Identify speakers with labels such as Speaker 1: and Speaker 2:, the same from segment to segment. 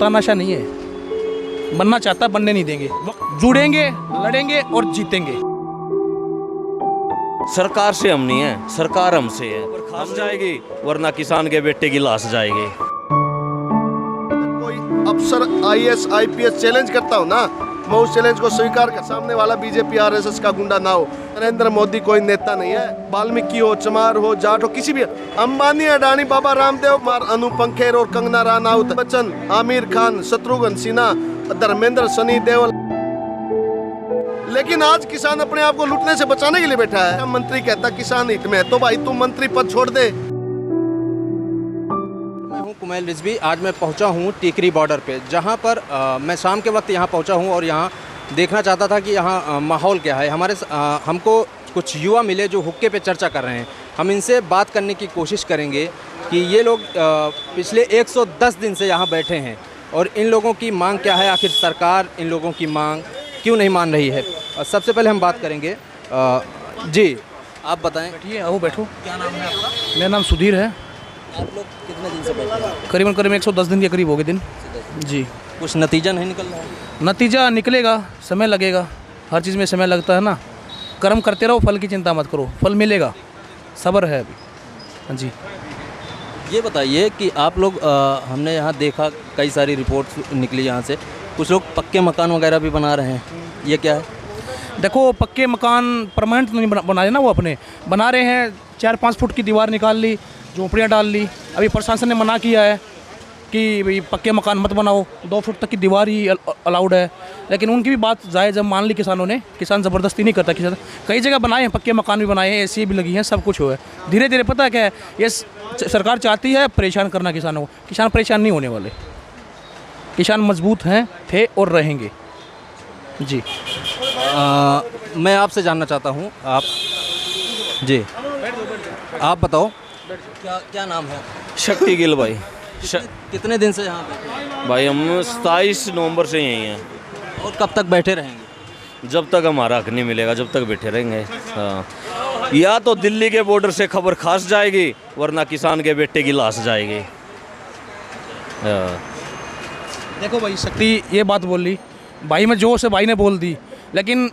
Speaker 1: सत्ता नशा नहीं है, बनना चाहता बनने नहीं देंगे। जुड़ेंगे, लड़ेंगे और जीतेंगे।
Speaker 2: सरकार से हम नहीं है, सरकार हमसे है। खास जाएगी वरना किसान के बेटे की लाश जाएगी।
Speaker 3: कोई अफसर आईएएस आईपीएस चैलेंज करता हो ना, मैं उस चैलेंज को स्वीकार कर। सामने वाला बीजेपी आरएसएस का गुंडा ना हो। नरेंद्र मोदी कोई नेता नहीं है। वाल्मीकि हो, चमार हो, जाट हो, किसी भी, अंबानी, अडानी, बाबा रामदेव, अनुपम खेर और कंगना रनौत, बच्चन, आमिर खान, शत्रुघ्न सिन्हा, धर्मेंद्र, सनी देओल। लेकिन आज किसान अपने आप को लूटने से बचाने के लिए बैठा है। मंत्री कहता किसान हित में है, तो भाई तुम मंत्री पद छोड़ दे।
Speaker 4: मैं हूं कुमैल रिजवी। आज मैं पहुंचा हूं टीकरी बॉर्डर पे, जहां पर मैं शाम के वक्त यहां पहुंचा हूं और यहां देखना चाहता था कि यहां माहौल क्या है। हमको कुछ युवा मिले जो हुक्के पे चर्चा कर रहे हैं। हम इनसे बात करने की कोशिश करेंगे कि ये लोग पिछले 110 दिन से यहाँ बैठे हैं और इन लोगों की मांग क्या है, आखिर सरकार इन लोगों की मांग क्यों नहीं मान रही है। सबसे पहले हम बात करेंगे। जी आप बताएं।
Speaker 1: बैठिए, आओ बैठो।
Speaker 4: क्या नाम है आपका?
Speaker 1: मेरा नाम सुधीर है।
Speaker 4: आप लोग कितने दिन से बैठे हैं?
Speaker 1: करीबन 110 दिन के करीब हो गए दिन। जी।
Speaker 4: कुछ नतीजा नहीं निकल रहा है?
Speaker 1: नतीजा निकलेगा, समय लगेगा। हर चीज़ में समय लगता है ना। कर्म करते रहो, फल की चिंता मत करो, फल मिलेगा। सब्र है अभी। हाँ जी।
Speaker 4: ये बताइए कि आप लोग हमने यहाँ देखा कई सारी रिपोर्ट्स निकली यहाँ से, कुछ लोग पक्के मकान वगैरह भी बना रहे हैं, ये क्या है?
Speaker 1: देखो, पक्के मकान परमानेंट नहीं बनाए ना, वो अपने बना रहे हैं। 4-5 फुट की दीवार निकाल ली, झोंपड़ियाँ डाल ली। अभी प्रशासन ने मना किया है कि भाई पक्के मकान मत बनाओ, 2 फुट तक की दीवार ही अलाउड है। लेकिन उनकी भी बात जायज़ मान ली किसानों ने। किसान ज़बरदस्ती नहीं करता। किसान कई जगह बनाए हैं, पक्के मकान भी बनाए हैं, एसी भी लगी हैं, सब कुछ हुआ है। धीरे धीरे पता क्या है, ये सरकार चाहती है परेशान करना किसानों को। किसान परेशान नहीं होने वाले। किसान मजबूत हैं, थे और रहेंगे। जी।
Speaker 4: मैं आपसे जानना चाहता हूँ, आप जी आप बताओ क्या क्या नाम है?
Speaker 2: शक्ति गिल भाई।
Speaker 4: कितने दिन से यहाँ बैठे हैं?
Speaker 2: भाई हम 27 नवंबर से यहीं हैं।
Speaker 4: और कब तक बैठे रहेंगे?
Speaker 2: जब तक हमारा हक नहीं मिलेगा, जब तक बैठे रहेंगे। हाँ, या तो दिल्ली के बॉर्डर से खबर खास जाएगी वरना किसान के बेटे की लाश जाएगी। हाँ।
Speaker 1: देखो भाई, शक्ति ये बात बोल ली भाई में जोश है, भाई ने बोल दी। लेकिन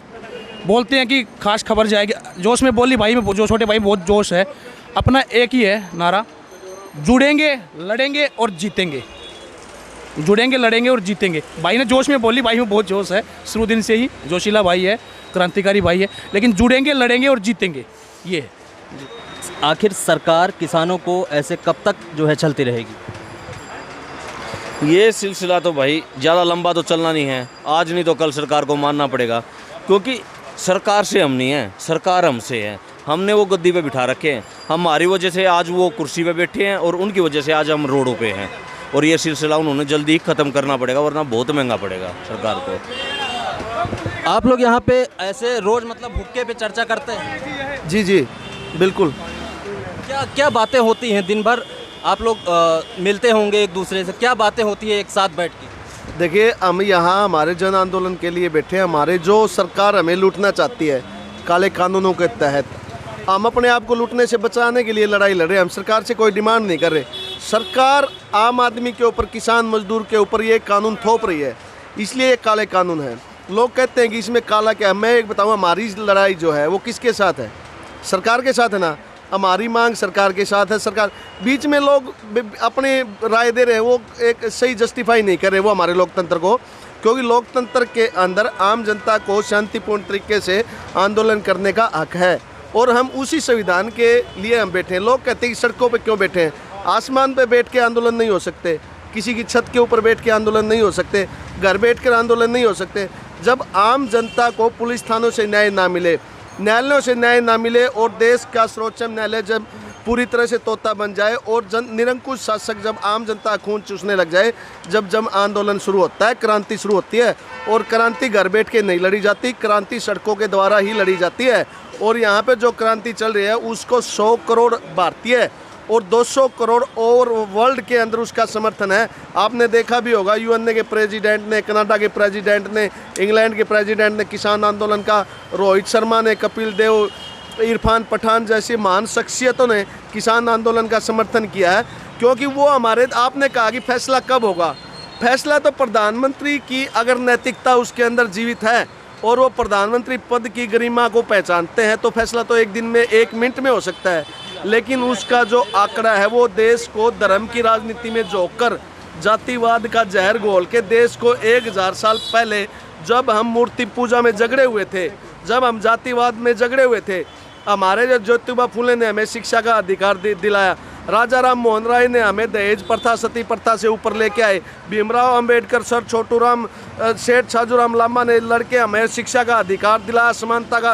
Speaker 1: बोलते हैं कि खास खबर जाएगी, जोश में बोली भाई में, जो छोटे भाई बहुत जोश है। अपना एक ही है नारा, जुड़ेंगे, लड़ेंगे और जीतेंगे। जुड़ेंगे, लड़ेंगे और जीतेंगे। भाई ने जोश में बोली, भाई में बहुत जोश है, शुरू दिन से ही जोशीला भाई है, क्रांतिकारी भाई है। लेकिन जुड़ेंगे, लड़ेंगे और जीतेंगे, ये है।
Speaker 4: आखिर सरकार किसानों को ऐसे कब तक जो है चलती रहेगी?
Speaker 2: ये सिलसिला तो भाई ज़्यादा लंबा तो चलना नहीं है। आज नहीं तो कल सरकार को मानना पड़ेगा, क्योंकि सरकार से हम नहीं है, सरकार हमसे है। हमने वो गद्दी पे बिठा रखे हैं। हमारी वजह से आज वो कुर्सी पे बैठे हैं और उनकी वजह से आज हम रोडों पे हैं। और ये सिलसिला उन्होंने जल्दी ख़त्म करना पड़ेगा, वरना बहुत महंगा पड़ेगा सरकार को।
Speaker 4: आप लोग यहाँ पे ऐसे रोज़ मतलब हुक्के पे चर्चा करते हैं?
Speaker 3: जी जी बिल्कुल।
Speaker 4: क्या क्या बातें होती हैं दिन भर? आप लोग मिलते होंगे एक दूसरे से, क्या बातें होती है एक साथ बैठ के?
Speaker 3: देखिए, हम यहाँ हमारे जन आंदोलन के लिए बैठे हैं। हमारे जो सरकार हमें लूटना चाहती है काले कानूनों के तहत, हम अपने आप को लूटने से बचाने के लिए लड़ाई लड़ रहे हैं। हम सरकार से कोई डिमांड नहीं कर रहे। सरकार आम आदमी के ऊपर, किसान मजदूर के ऊपर ये कानून थोप रही है, इसलिए ये काले कानून है। लोग कहते हैं कि इसमें काला क्या है। मैं एक बताऊँ, हमारी लड़ाई जो है वो किसके साथ है? सरकार के साथ है ना। हमारी मांग सरकार के साथ है। सरकार बीच में लोग अपने राय दे रहे हैं, वो एक सही जस्टिफाई नहीं कर रहे वो हमारे लोकतंत्र को। क्योंकि लोकतंत्र के अंदर आम जनता को शांतिपूर्ण तरीके से आंदोलन करने का हक है और हम उसी संविधान के लिए हम बैठे हैं। लोग कहते हैं कि सड़कों पे क्यों बैठे हैं? आसमान पे बैठ के आंदोलन नहीं हो सकते, किसी की छत के ऊपर बैठ के आंदोलन नहीं हो सकते, घर बैठ कर आंदोलन नहीं हो सकते। जब आम जनता को पुलिस थानों से न्याय ना मिले, न्यायालयों से न्याय ना मिले और देश का सर्वोच्च न्यायालय जब पूरी तरह से तोता बन जाए और निरंकुश शासक जब आम जनता खून चूसने लग जाए, जब आंदोलन शुरू होता है, क्रांति शुरू होती है। और क्रांति घर बैठ के नहीं लड़ी जाती, क्रांति सड़कों के द्वारा ही लड़ी जाती है। और यहाँ पे जो क्रांति चल रही है उसको 100 करोड़ भारतीय और 200 करोड़ और वर्ल्ड के अंदर उसका समर्थन है। आपने देखा भी होगा, यूएन के प्रेसिडेंट ने, कनाडा के प्रेसिडेंट ने, इंग्लैंड के प्रेसिडेंट ने किसान आंदोलन का, रोहित शर्मा ने, कपिल देव, इरफान पठान जैसी महान शख्सियतों ने किसान आंदोलन का समर्थन किया है। क्योंकि वो हमारे, आपने कहा कि फैसला कब होगा, फैसला तो प्रधानमंत्री की अगर नैतिकता उसके अंदर जीवित है और वो प्रधानमंत्री पद की गरिमा को पहचानते हैं तो फैसला तो एक दिन में, एक मिनट में हो सकता है। लेकिन उसका जो आंकड़ा है वो देश को धर्म की राजनीति में झोंककर जातिवाद का जहर घोल के देश को 1000 साल पहले जब हम मूर्ति पूजा में झगड़े हुए थे, जब हम जातिवाद में झगड़े हुए थे, हमारे जो ज्योतिबा फुले ने हमें शिक्षा का अधिकार दिलाया, राजा राम मोहन राय ने हमें दहेज प्रथा, सती प्रथा से ऊपर लेके आए, भीमराव अंबेडकर, सर छोटूराम, सेठ छाजूराम लांबा ने लड़के हमें शिक्षा का अधिकार दिला, समानता का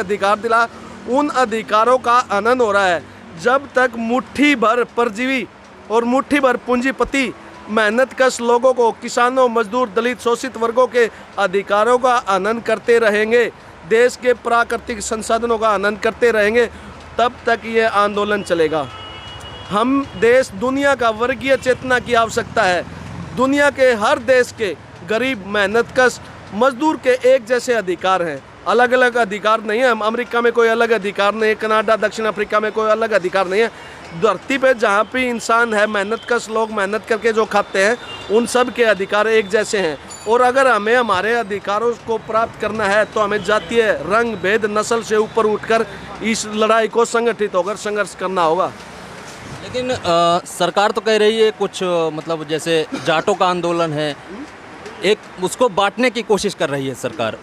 Speaker 3: अधिकार दिला। उन अधिकारों का हनन हो रहा है। जब तक मुट्ठी भर परजीवी और मुट्ठी भर पूंजीपति मेहनत कश लोगों को, किसानों, मजदूर, दलित, शोषित वर्गों के अधिकारों का हनन करते रहेंगे, देश के प्राकृतिक संसाधनों का हनन करते रहेंगे, तब तक ये आंदोलन चलेगा। हम देश, दुनिया का वर्गीय चेतना की आवश्यकता है। दुनिया के हर देश के गरीब, मेहनतकश मजदूर के एक जैसे अधिकार हैं, अलग अलग अधिकार नहीं है। अमेरिका में कोई अलग अधिकार नहीं है, कनाडा, दक्षिण अफ्रीका में कोई अलग अधिकार नहीं है। धरती पे जहाँ भी इंसान है, मेहनतकश लोग मेहनत करके जो खाते हैं, उन सब के अधिकार एक जैसे हैं। और अगर हमें हमारे अधिकारों को प्राप्त करना है तो हमें जातीय, रंग, भेद, नस्ल से ऊपर उठकर इस लड़ाई को संगठित होकर संघर्ष करना होगा।
Speaker 4: लेकिन सरकार तो कह रही है कुछ मतलब जैसे जाटों का आंदोलन है, एक उसको बांटने की कोशिश कर रही है सरकार,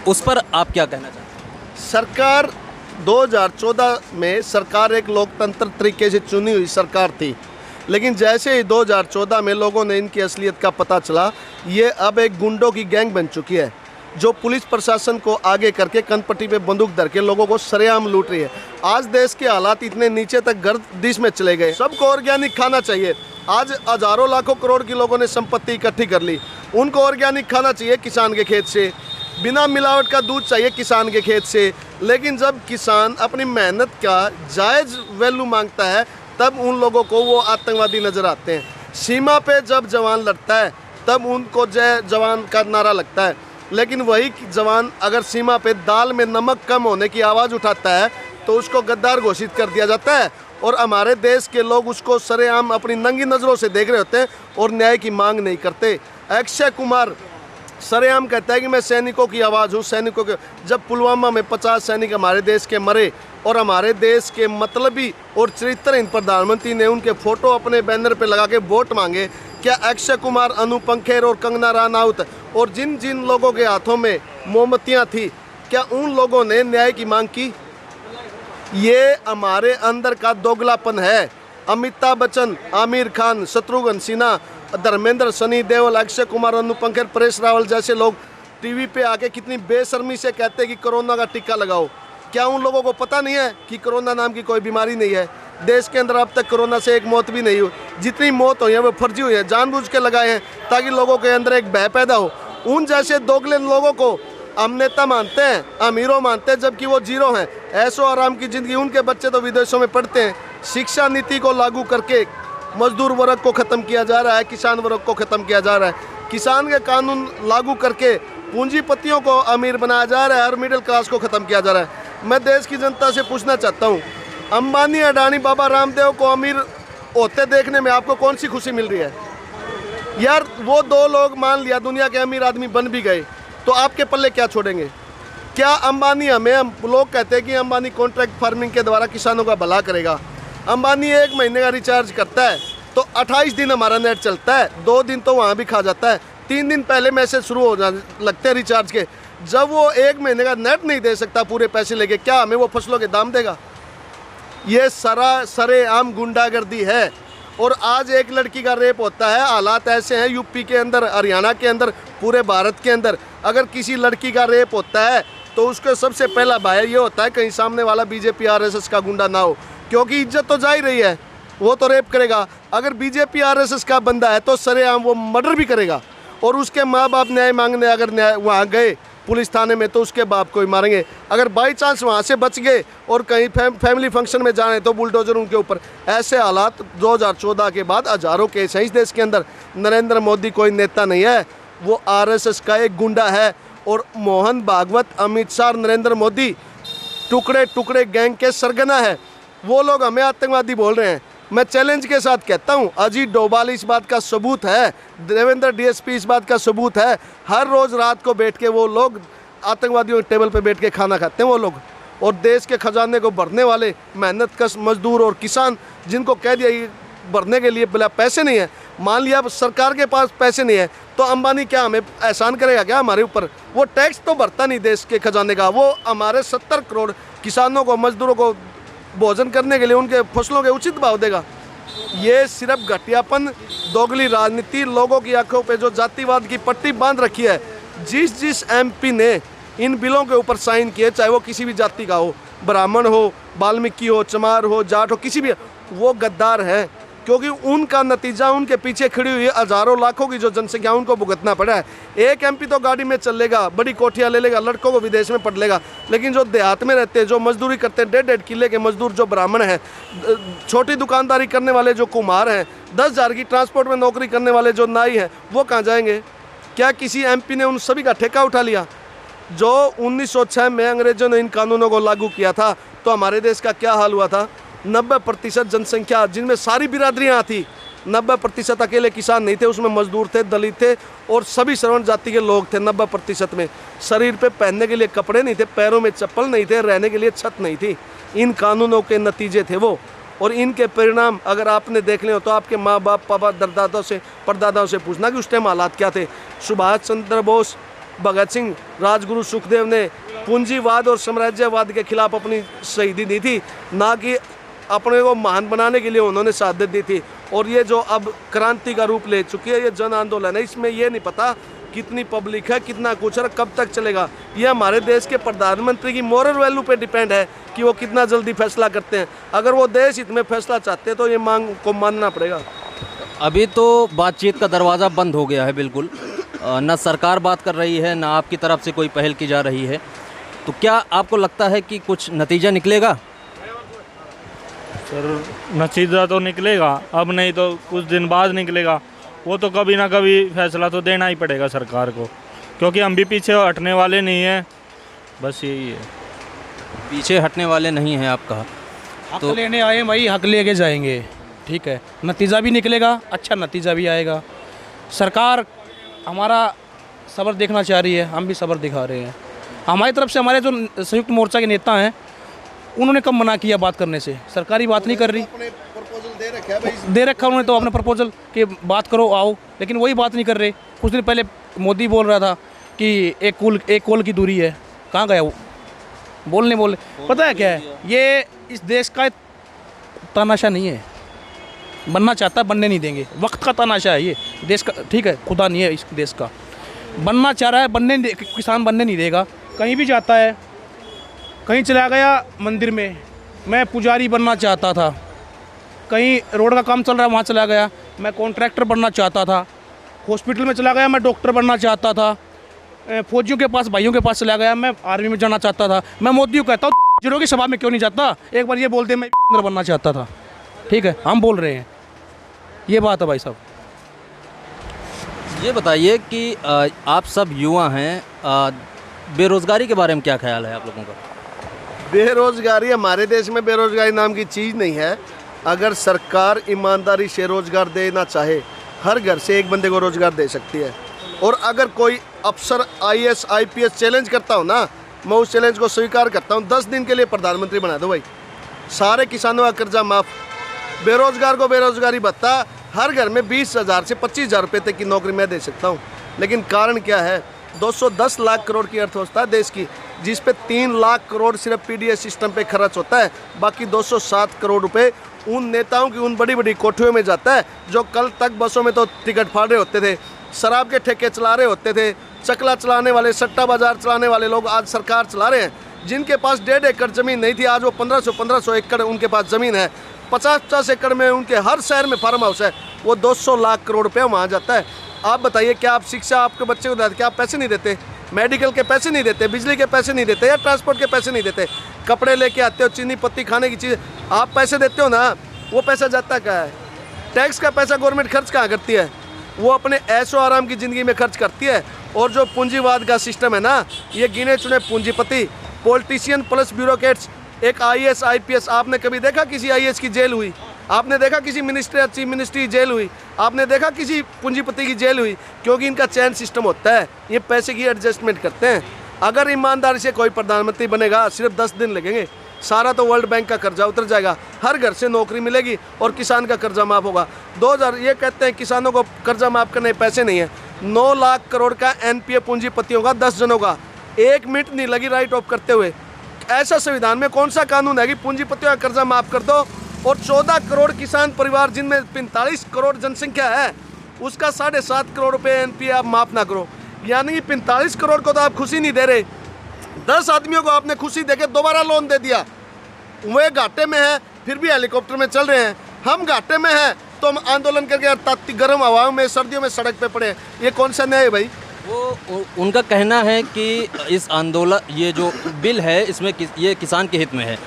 Speaker 4: उस पर आप क्या कहना चाहते हैं?
Speaker 3: सरकार 2014 में सरकार एक लोकतंत्र तरीके से चुनी हुई सरकार थी, लेकिन जैसे ही 2014 में लोगों ने इनकी असलियत का पता चला, ये अब एक गुंडों की गैंग बन चुकी है जो पुलिस प्रशासन को आगे करके कनपट्टी पे बंदूक धर के लोगों को सरेआम लूट रही है। आज देश के हालात इतने नीचे तक गर्दिश में चले गए। सबको ऑर्गेनिक खाना चाहिए। आज हजारों लाखों करोड़ की लोगों ने संपत्ति इकट्ठी कर ली, उनको ऑर्गेनिक खाना चाहिए किसान के खेत से, बिना मिलावट का दूध चाहिए किसान के खेत से। लेकिन जब किसान अपनी मेहनत का जायज़ वैल्यू मांगता है तब उन लोगों को वो आतंकवादी नज़र आते हैं। सीमा पे जब जवान लड़ता है तब उनको जय जवान का नारा लगता है, लेकिन वही जवान अगर सीमा पे दाल में नमक कम होने की आवाज़ उठाता है तो उसको गद्दार घोषित कर दिया जाता है। और हमारे देश के लोग उसको सरेआम अपनी नंगी नज़रों से देख रहे होते हैं और न्याय की मांग नहीं करते। अक्षय कुमार सरेआम कहता है कि मैं सैनिकों की आवाज़ हूँ, सैनिकों के। जब पुलवामा में 50 सैनिक हमारे देश के मरे और हमारे देश के मतलबी और चरित्रहीन प्रधानमंत्री ने उनके फ़ोटो अपने बैनर पे लगा के वोट मांगे, क्या अक्षय कुमार, अनुपम खेर और कंगना रनौत और जिन जिन लोगों के हाथों में मोमबत्तियाँ थी, क्या उन लोगों ने न्याय की मांग की? ये हमारे अंदर का दोगलापन है। अमिताभ बच्चन, आमिर खान, शत्रुघ्न सिन्हा, धर्मेंद्र, सनी देओल, अक्षय कुमार, अनुपम खेर, परेश रावल जैसे लोग टीवी पे आके कितनी बेशर्मी से कहते हैं कि कोरोना का टीका लगाओ। क्या उन लोगों को पता नहीं है कि कोरोना नाम की कोई बीमारी नहीं है? देश के अंदर अब तक कोरोना से एक मौत भी नहीं हुई। जितनी मौत हुई है वो फर्जी हुई है, जानबूझ के लगाए हैं ताकि लोगों के अंदर एक भय पैदा हो। उन जैसे दोगले लोगों को हम नेता मानते हैं, हम हीरो मानते हैं, जबकि वो जीरो हैं। ऐशो आराम की ज़िंदगी, उनके बच्चे तो विदेशों में पढ़ते हैं। शिक्षा नीति को लागू करके मजदूर वर्ग को ख़त्म किया जा रहा है, किसान वर्ग को ख़त्म किया जा रहा है। किसान के कानून लागू करके पूंजीपतियों को अमीर बनाया जा रहा है और मिडिल क्लास को ख़त्म किया जा रहा है। मैं देश की जनता से पूछना चाहता हूँ, अंबानी, अडानी, बाबा रामदेव को अमीर होते देखने में आपको कौन सी खुशी मिल रही है? यार वो दो लोग मान लिया दुनिया के अमीर आदमी बन भी गए तो आपके पल्ले क्या छोड़ेंगे? क्या अंबानी, हमें लोग कहते हैं कि अंबानी कॉन्ट्रैक्ट फार्मिंग के द्वारा किसानों का भला करेगा। अंबानी 1 महीने का रिचार्ज करता है तो 28 दिन हमारा नेट चलता है, 2 दिन तो वहाँ भी खा जाता है, 3 दिन पहले मैसेज शुरू हो जाने लगते हैं रिचार्ज के। जब वो 1 महीने का नेट नहीं दे सकता पूरे पैसे लेके, क्या हमें वो फसलों के दाम देगा? ये सरेआम गुंडागर्दी है। और आज एक लड़की का रेप होता है, हालात ऐसे हैं यूपी के अंदर, हरियाणा के अंदर, पूरे भारत के अंदर, अगर किसी लड़की का रेप होता है तो उसको सबसे पहला भय ये होता है कहीं सामने वाला बीजेपी आरएसएस का गुंडा ना हो, क्योंकि इज्जत तो जा ही रही है, वो तो रेप करेगा। अगर बीजेपी आरएसएस का बंदा है तो सरेआम वो मर्डर भी करेगा। और उसके माँ बाप न्याय मांगने अगर न्याय वहाँ गए पुलिस थाने में तो उसके बाप को ही मारेंगे। अगर बाई चांस वहाँ से बच गए और कहीं फैमिली फंक्शन में जाने तो बुलडोजर उनके ऊपर। ऐसे हालात 2014 के बाद हज़ारों केस हैं इस देश के अंदर। नरेंद्र मोदी कोई नेता नहीं है, वो आरएसएस का एक गुंडा है। और मोहन भागवत, अमित शाह, नरेंद्र मोदी टुकड़े टुकड़े गैंग के सरगना है। वो लोग हमें आतंकवादी बोल रहे हैं, मैं चैलेंज के साथ कहता हूँ, अजीत डोभाल इस बात का सबूत है, देवेंद्र डीएसपी इस बात का सबूत है। हर रोज़ रात को बैठ के वो लोग आतंकवादियों के टेबल पे बैठ के खाना खाते हैं वो लोग। और देश के खजाने को भरने वाले मेहनत कश मजदूर और किसान, जिनको कह दिया ये भरने के लिए बिना पैसे नहीं है, मान लिया सरकार के पास पैसे नहीं है तो अंबानी क्या हमें एहसान करेगा क्या हमारे ऊपर? वो टैक्स तो भरता नहीं देश के खजाने का, वो हमारे 70 करोड़ किसानों को, मजदूरों को भोजन करने के लिए उनके फसलों के उचित भाव देगा। ये सिर्फ घटियापन, दोगली राजनीति, लोगों की आंखों पे जो जातिवाद की पट्टी बांध रखी है। जिस एमपी ने इन बिलों के ऊपर साइन किए, चाहे वो किसी भी जाति का हो, ब्राह्मण हो, वाल्मीकि हो, चमार हो, जाट हो, किसी भी, वो गद्दार है। क्योंकि उनका नतीजा उनके पीछे खड़ी हुई हज़ारों लाखों की जो जनसंख्या उनको भुगतना पड़ा है। एक एमपी तो गाड़ी में चल लेगा, बड़ी कोठियाँ ले लेगा, लड़कों को विदेश में पढ़ लेगा, लेकिन जो देहात में रहते हैं, जो मजदूरी करते हैं, 1.5 किले के मजदूर जो ब्राह्मण हैं, छोटी दुकानदारी करने वाले जो कुम्हार हैं, 10,000 की ट्रांसपोर्ट में नौकरी करने वाले जो नाई हैं, वो कहाँ जाएंगे? क्या किसी एमपी ने उन सभी का ठेका उठा लिया? जो 1906 में अंग्रेजों ने इन कानूनों को लागू किया था तो हमारे देश का क्या हाल हुआ था? 90% जनसंख्या जिनमें सारी बिरादरियाँ थी, 90% अकेले किसान नहीं थे, उसमें मजदूर थे, दलित थे और सभी श्रवण जाति के लोग थे। 90% में शरीर पे पहनने के लिए कपड़े नहीं थे, पैरों में चप्पल नहीं थे, रहने के लिए छत नहीं थी। इन कानूनों के नतीजे थे वो, और इनके परिणाम अगर आपने देख ले हो तो आपके माँ बाप, पापा, दरदादाओं से, परदादाओं से पूछना कि उस टाइम हालात क्या थे। सुभाष चंद्र बोस, भगत सिंह, राजगुरु सुखदेव ने पूंजीवाद और साम्राज्यवाद के खिलाफ अपनी शहीदी दी थी, ना कि अपने को महान बनाने के लिए उन्होंने शहादत दी थी। और ये जो अब क्रांति का रूप ले चुकी है, ये जन आंदोलन है, इसमें ये नहीं पता कितनी पब्लिक है, कितना कुछ है, कब तक चलेगा। ये हमारे देश के प्रधानमंत्री की मोरल वैल्यू पे डिपेंड है कि वो कितना जल्दी फैसला करते हैं। अगर वो देश हित में फैसला चाहते हैं तो ये मांग को मानना पड़ेगा।
Speaker 4: अभी तो बातचीत का दरवाज़ा बंद हो गया है बिल्कुल, ना सरकार बात कर रही है, ना आपकी तरफ से कोई पहल की जा रही है। तो क्या आपको लगता है कि कुछ नतीजा निकलेगा?
Speaker 5: सर नतीजा तो निकलेगा, अब नहीं तो कुछ दिन बाद निकलेगा। वो तो कभी ना कभी फैसला तो देना ही पड़ेगा सरकार को, क्योंकि हम भी पीछे हटने वाले नहीं हैं। बस यही है,
Speaker 4: पीछे हटने वाले नहीं हैं आप कहा
Speaker 1: हक लेने आए भाई, हक लेके जाएंगे, ठीक है। नतीजा भी निकलेगा, अच्छा नतीजा भी आएगा। सरकार हमारा सब्र देखना चाह रही है, हम भी सब्र दिखा रहे हैं। हमारी तरफ से हमारे जो संयुक्त मोर्चा के नेता हैं, उन्होंने कब मना किया बात करने से? सरकारी बात नहीं कर रही, दे रखा उन्होंने तो अपने प्रपोजल कि बात करो, आओ, लेकिन वही बात नहीं कर रहे। कुछ दिन पहले मोदी बोल रहा था कि एक कोल की दूरी है, कहाँ गया वो? बोलने पता है क्या है, ये इस देश का तानाशा नहीं है, बनना चाहता है, बनने नहीं देंगे। वक्त का तानाशा है ये देश का, ठीक है, खुदा नहीं है इस देश का। बनना चाह रहा है, बनने किसान बनने नहीं देगा। कहीं भी जाता है, कहीं चला गया मंदिर में, मैं पुजारी बनना चाहता था, कहीं रोड का काम चल रहा है वहाँ चला गया, मैं कॉन्ट्रैक्टर बनना चाहता था, हॉस्पिटल में चला गया, मैं डॉक्टर बनना चाहता था, फौजियों के पास, भाइयों के पास चला गया, मैं आर्मी में जाना चाहता था। मैं मोदी को कहता हूँ जीरो की सभा में क्यों नहीं जाता? एक बार ये बोलते मैं बनना चाहता था, ठीक है, हम बोल रहे हैं, ये बात है भाई साहब।
Speaker 4: ये बताइए कि आप सब युवा हैं, बेरोज़गारी के बारे में क्या ख्याल है आप लोगों का?
Speaker 3: बेरोज़गारी, हमारे देश में बेरोज़गारी नाम की चीज़ नहीं है। अगर सरकार ईमानदारी से रोज़गार देना चाहे, हर घर से एक बंदे को रोज़गार दे सकती है। और अगर कोई अफसर IAS IPS चैलेंज करता हो ना, मैं उस चैलेंज को स्वीकार करता हूँ। 10 दिन के लिए प्रधानमंत्री बना दो भाई, सारे किसानों का कर्जा माफ़, बेरोज़गार को बेरोज़गारी भत्ता, हर घर में 20,000 से 25,000 रुपये तक की नौकरी मैं दे सकता हूँ। लेकिन कारण क्या है? 210 लाख करोड़ की अर्थव्यवस्था देश की, जिस पे 3 लाख करोड़ सिर्फ PDS सिस्टम पे खर्च होता है, बाकी 207 करोड़ रुपए उन नेताओं की उन बड़ी बड़ी कोठियों में जाता है जो कल तक बसों में तो टिकट फाड़ रहे होते थे, शराब के ठेके चला रहे होते थे, चकला चलाने वाले, सट्टा बाजार चलाने वाले लोग आज सरकार चला रहे हैं। जिनके पास 1.5 एकड़ ज़मीन नहीं थी, आज वो 1500 एकड़ उनके पास ज़मीन है। 50-50 एकड़ में उनके हर शहर में फार्म हाउस है, वो 200 लाख करोड़ रुपये वहाँ जाता है। आप बताइए, क्या आप शिक्षा आपके बच्चे को देते, क्या आप पैसे नहीं देते? मेडिकल के पैसे नहीं देते, बिजली के पैसे नहीं देते, या ट्रांसपोर्ट के पैसे नहीं देते? कपड़े लेके आते हो, चीनी पत्ती खाने की चीज़ आप पैसे देते हो ना, वो पैसा जाता कहाँ है? टैक्स का पैसा गवर्नमेंट खर्च कहाँ करती है? वो अपने ऐशो आराम की ज़िंदगी में खर्च करती है। और जो पूंजीवाद का सिस्टम है ना, ये गिने चुने पूंजीपति, पॉलिटिशियन प्लस ब्यूरोक्रेट्स, एक IAS IPS, आपने कभी देखा किसी IAS की जेल हुई? आपने देखा किसी मिनिस्टर या चीफ मिनिस्टर की जेल हुई? आपने देखा किसी पूंजीपति की जेल हुई? क्योंकि इनका चैन सिस्टम होता है, ये पैसे की एडजस्टमेंट करते हैं। अगर ईमानदारी से कोई प्रधानमंत्री बनेगा सिर्फ 10 दिन लगेंगे, सारा तो वर्ल्ड बैंक का कर्जा उतर जाएगा, हर घर से नौकरी मिलेगी और किसान का कर्जा माफ़ होगा। 2000 ये कहते हैं किसानों को कर्जा माफ़ करने पैसे नहीं है। 9 लाख करोड़ का एनपीए पूंजीपतियों का 10 जनों का 1 मिनट नहीं लगी राइट ऑफ करते हुए। ऐसा संविधान में कौन सा कानून है कि पूंजीपतियों का कर्जा माफ़ कर दो और 14 करोड़ किसान परिवार जिनमें 45 करोड़ जनसंख्या है उसका 7.5 करोड़ रुपये एनपीए आप माफ़ ना करो। यानी कि 45 करोड़ को तो आप खुशी नहीं दे रहे, 10 आदमियों को आपने खुशी देके दोबारा लोन दे दिया। वे घाटे में है फिर भी हेलीकॉप्टर में चल रहे हैं, हम घाटे में हैं तो हम आंदोलन करके ताती गर्म हवाओं में सर्दियों में सड़क पे पड़े। ये कौन सा न्याय है भाई?
Speaker 4: वो उनका कहना है कि इस आंदोलन ये जो बिल है इसमें ये किसान के हित में है।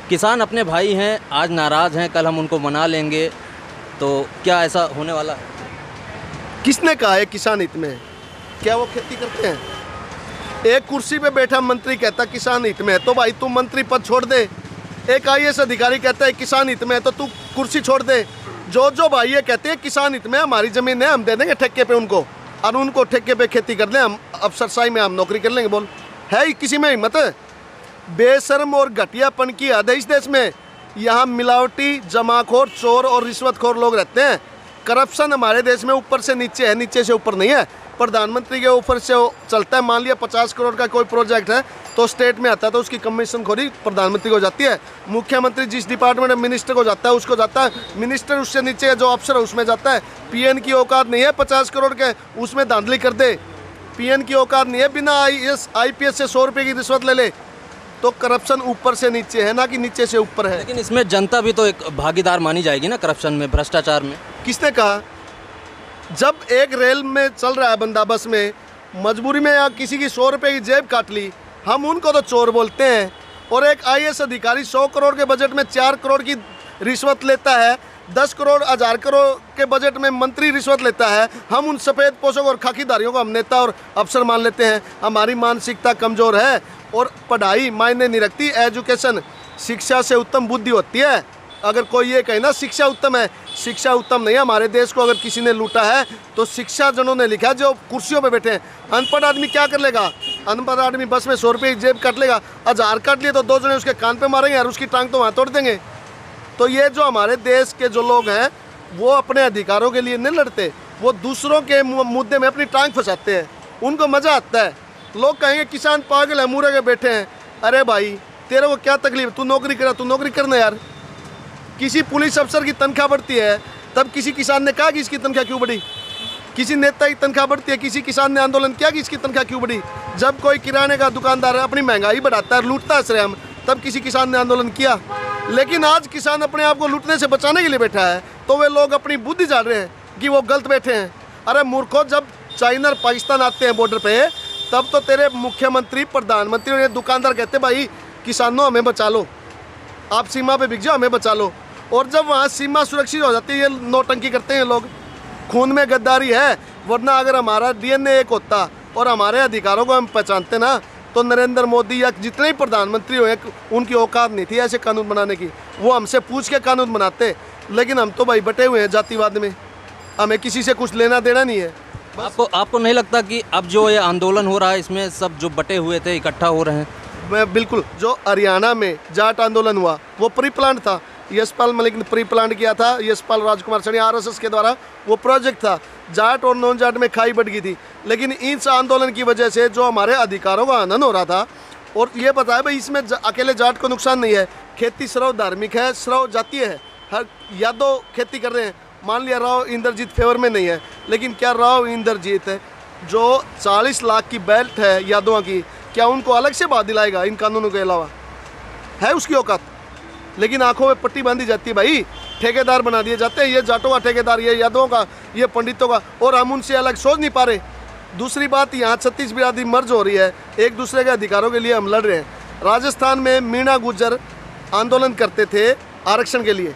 Speaker 4: किसान अपने भाई हैं, आज नाराज़ हैं, कल हम उनको मना लेंगे, तो क्या ऐसा होने वाला है?
Speaker 3: किसने कहा है किसान हित में है? क्या वो खेती करते हैं? एक कुर्सी पे बैठा मंत्री कहता किसान हित में है, तो भाई तू मंत्री पद छोड़ दे। एक आईएएस अधिकारी कहता है किसान हित में है, तो तू कुर्सी छोड़ दे। जो भाई ये कहते हैं किसान हित में, हमारी ज़मीन है हम दे देंगे ठेके पे उनको, और उनको ठेके पे खेती कर लें, हम अफसरशाही में हम नौकरी कर लेंगे। बोल है ही किसी में हिम्मत? बेशर्म और घटियापन की हद है इस देश में। यहाँ मिलावटी, जमाखोर, चोर और रिश्वतखोर लोग रहते हैं। करप्शन हमारे देश में ऊपर से नीचे है, नीचे से ऊपर नहीं है। प्रधानमंत्री के ऊपर से वो चलता है। मान लिया 50 करोड़ का कोई प्रोजेक्ट है तो स्टेट में आता है तो उसकी कमीशन खोरी प्रधानमंत्री को जाती है। मुख्यमंत्री जिस डिपार्टमेंट में मिनिस्टर को जाता है उसको जाता है, मिनिस्टर उससे नीचे जो अफसर है उसमें जाता है। पीएन की औकात नहीं है 50 करोड़ के उसमें धांधली कर दे। पीएन की औकात नहीं है बिना आईपीएस से 100 रुपये की रिश्वत ले ले। तो करप्शन ऊपर से नीचे है, ना कि नीचे से ऊपर है।
Speaker 4: लेकिन इसमें जनता भी तो एक भागीदार मानी जाएगी ना करप्शन में, भ्रष्टाचार में।
Speaker 3: किसने कहा? जब एक रेल में चल रहा है बंदा बस में, मजबूरी में या किसी की 100 रुपये की जेब काट ली, हम उनको तो चोर बोलते हैं। और एक आईएएस अधिकारी 100 करोड़ के बजट में 4 करोड़ की रिश्वत लेता है, 10 करोड़ 1000 करोड़ के बजट में मंत्री रिश्वत लेता है। हम उन सफ़ेद पोशाक और खाकीदारियों को हम नेता और अफसर मान लेते हैं। हमारी मानसिकता कमज़ोर है और पढ़ाई मायने नहीं रखती। एजुकेशन, शिक्षा से उत्तम बुद्धि होती है। अगर कोई ये कहे ना शिक्षा उत्तम है, शिक्षा उत्तम नहीं है। हमारे देश को अगर किसी ने लूटा है तो शिक्षा जनों ने लिखा, जो कुर्सियों पे बैठे हैं। अनपढ़ आदमी क्या कर लेगा? अनपढ़ आदमी बस में 100 रुपये की जेब काट लेगा, 1000 काट लिए तो 2 जने उसके कान पे मारेंगे और उसकी टांग तो वहाँ तोड़ देंगे। तो ये जो हमारे देश के जो लोग हैं वो अपने अधिकारों के लिए नहीं लड़ते, वो दूसरों के मुद्दे में अपनी टांग फंसाते हैं। उनको मज़ा आता है। लोग कहेंगे किसान पागल है, मुरे के बैठे हैं। अरे भाई तेरे को क्या तकलीफ? तू नौकरी करा, तू नौकरी करना यार। किसी पुलिस अफसर की तनख्वाह बढ़ती है तब किसी किसान ने कहा कि इसकी तनख्वाह क्यों बढ़ी? किसी नेता की तनख्वाह बढ़ती है, किसी किसान ने आंदोलन किया कि इसकी तनख्वाह क्यों बढ़ी? जब कोई किराने का दुकानदार अपनी महंगाई बढ़ाता है, लूटता है श्रेय, तब किसी किसान ने आंदोलन किया। लेकिन आज किसान अपने आप को लूटने से बचाने के लिए बैठा है तो वे लोग अपनी बुद्धि जान रहे हैं कि वो गलत बैठे हैं। अरे मूर्खों, जब चाइना और पाकिस्तान आते हैं बॉर्डर पे तब तो तेरे मुख्यमंत्री, प्रधानमंत्री और ये दुकानदार कहते भाई किसानों हमें बचा लो, आप सीमा पे बिक जाओ, हमें बचा लो। और जब वहाँ सीमा सुरक्षित हो जाती है, ये नौटंकी करते हैं लोग। खून में गद्दारी है, वरना अगर हमारा डीएनए एक होता और हमारे अधिकारों को हम पहचानते ना तो नरेंद्र मोदी या जितने ही प्रधानमंत्री हुए उनकी औकात नहीं थी ऐसे कानून बनाने की। वो हमसे पूछ के कानून बनाते। लेकिन हम तो भाई बटे हुए हैं जातिवाद में, हमें किसी से कुछ लेना देना नहीं है।
Speaker 4: आपको नहीं लगता कि अब जो ये आंदोलन हो रहा है इसमें सब जो बटे हुए थे इकट्ठा हो रहे हैं?
Speaker 3: मैं बिल्कुल, जो हरियाणा में जाट आंदोलन हुआ वो प्री प्लान था। यशपाल मलिक ने प्री प्लान किया था, यशपाल राजकुमार सैनी आरएसएस के द्वारा वो प्रोजेक्ट था। जाट और नॉन जाट में खाई बढ़ गई थी। लेकिन इस आंदोलन की वजह से जो हमारे अधिकारों का हनन हो रहा था, और ये बताया भाई इसमें अकेले जाट को नुकसान नहीं है। खेती सर्व धार्मिक है, सर्व जातीय है। हर यादव खेती कर रहे हैं। मान लिया राव इंद्रजीत फेवर में नहीं है, लेकिन क्या राव इंद्रजीत है जो 40 लाख की बेल्ट है यादवों की, क्या उनको अलग से बात दिलाएगा इन कानूनों के अलावा? है उसकी औकात? लेकिन आंखों में पट्टी बांधी जाती है भाई, ठेकेदार बना दिए जाते हैं। ये जाटों का ठेकेदार, ये यादवों का, ये पंडितों का, और हम उनसे अलग सोच नहीं पा रहे। दूसरी बात, यहाँ 36 बिरादरी मर्ज हो रही है, एक दूसरे के अधिकारों के लिए हम लड़ रहे हैं। राजस्थान में मीणा गुर्जर आंदोलन करते थे आरक्षण के लिए,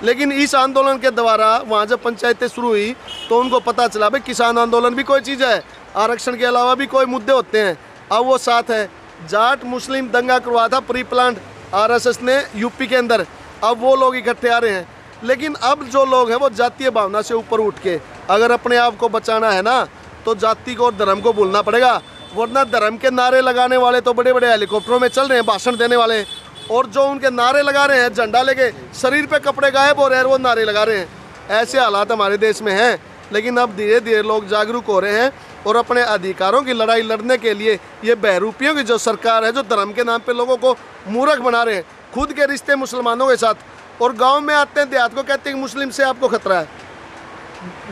Speaker 3: लेकिन इस आंदोलन के द्वारा वहाँ जब पंचायतें शुरू हुई तो उनको पता चला भाई किसान आंदोलन भी कोई चीज़ है, आरक्षण के अलावा भी कोई मुद्दे होते हैं। अब वो साथ है। जाट मुस्लिम दंगा करवा था प्री प्लान आरएसएस ने यूपी के अंदर, अब वो लोग इकट्ठे आ रहे हैं। लेकिन अब जो लोग हैं वो जातीय भावना से ऊपर उठ के अगर अपने आप को बचाना है ना तो जाति को और धर्म को भूलना पड़ेगा, वरना धर्म के नारे लगाने वाले तो बड़े बड़े हेलीकॉप्टरों में चल रहे हैं भाषण देने वाले, और जो उनके नारे लगा रहे हैं झंडा लेके शरीर पे कपड़े गायब हो रहे हैं वो नारे लगा रहे हैं। ऐसे हालात हमारे देश में हैं। लेकिन अब धीरे धीरे लोग जागरूक हो रहे हैं और अपने अधिकारों की लड़ाई लड़ने के लिए ये बहरूपियों की जो सरकार है जो धर्म के नाम पे लोगों को मूर्ख बना रहे हैं, खुद के रिश्ते मुसलमानों के साथ, और गांव में आते हैं देहात को कहते हैं कि मुस्लिम से आपको खतरा है,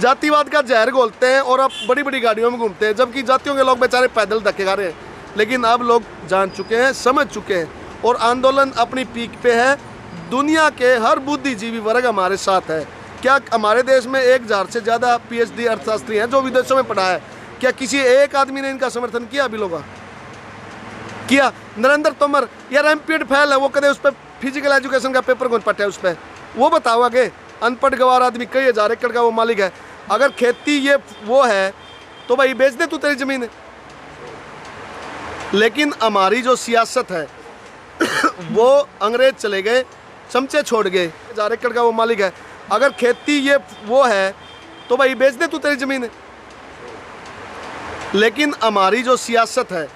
Speaker 3: जातिवाद का जहर घोलते हैं और अब बड़ी बड़ी गाड़ियों में घूमते हैं, जबकि जातियों के लोग बेचारे पैदल धक्के खा रहे हैं। लेकिन अब लोग जान चुके हैं, समझ चुके हैं और आंदोलन अपनी पीक पे है। दुनिया के हर बुद्धिजीवी वर्ग हमारे साथ है। क्या हमारे देश में 1000 से ज़्यादा PhD अर्थशास्त्री हैं जो विदेशों में पढ़ा है, क्या किसी एक आदमी ने इनका समर्थन किया अभी लोग किया? नरेंद्र तोमर यार एमपीएड फेल है, वो कदे उस पर फिजिकल एजुकेशन का पेपर कौन पटा है उस पर, वो बताओ आगे। अनपढ़ गवार आदमी कई 1000 एकड़ का वो मालिक है। अगर खेती ये वो है तो भाई बेच दे तू तेरी ज़मीन। लेकिन हमारी जो सियासत है वो अंग्रेज चले गए, चमचे छोड़ गए। 1000 एकड़ का वो मालिक है, अगर खेती ये वो है तो भाई बेच दे तू तेरी ज़मीन। लेकिन हमारी जो सियासत है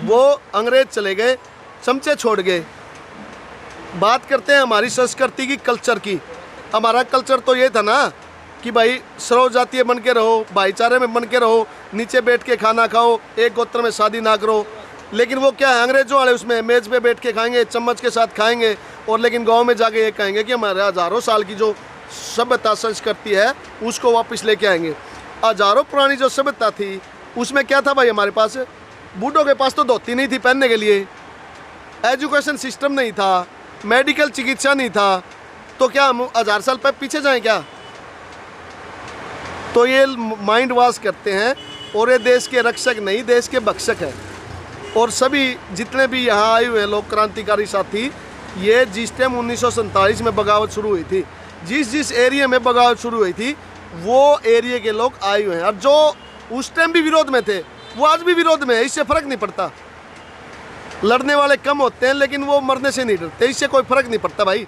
Speaker 3: वो अंग्रेज चले गए, चमचे छोड़ गए। बात करते हैं हमारी संस्कृति की, कल्चर की। हमारा कल्चर तो ये था ना कि भाई सर्व जातीय बन के रहो, भाईचारे में बन के रहो, नीचे बैठ के खाना खाओ, एक गोत्र में शादी ना करो। लेकिन वो क्या है, अंग्रेजों वाले उसमें मेज़ पे बैठ के खाएंगे, चम्मच के साथ खाएंगे, और लेकिन गांव में जाके ये कहेंगे कि हमारे हज़ारों साल की जो सभ्यता संस्कृति है उसको वापस लेके आएंगे। हज़ारों पुरानी जो सभ्यता थी उसमें क्या था भाई, हमारे पास बूढ़ों के पास तो धोती नहीं थी पहनने के लिए, एजुकेशन सिस्टम नहीं था, मेडिकल चिकित्सा नहीं था, तो क्या हम 1000 साल पीछे जाएं क्या? तो ये माइंड वॉश करते हैं और ये देश के रक्षक नहीं, देश के भक्षक हैं। और सभी जितने भी यहाँ आए हुए लोग क्रांतिकारी साथी, ये जिस टाइम 1947 में बगावत शुरू हुई थी, जिस एरिया में बगावत शुरू हुई थी वो एरिया के लोग आए हुए हैं। और जो उस टाइम भी विरोध में थे वो आज भी विरोध में है, इससे फ़र्क नहीं पड़ता। लड़ने वाले कम होते हैं लेकिन वो मरने से नहीं डरते, इससे कोई फ़र्क नहीं पड़ता भाई।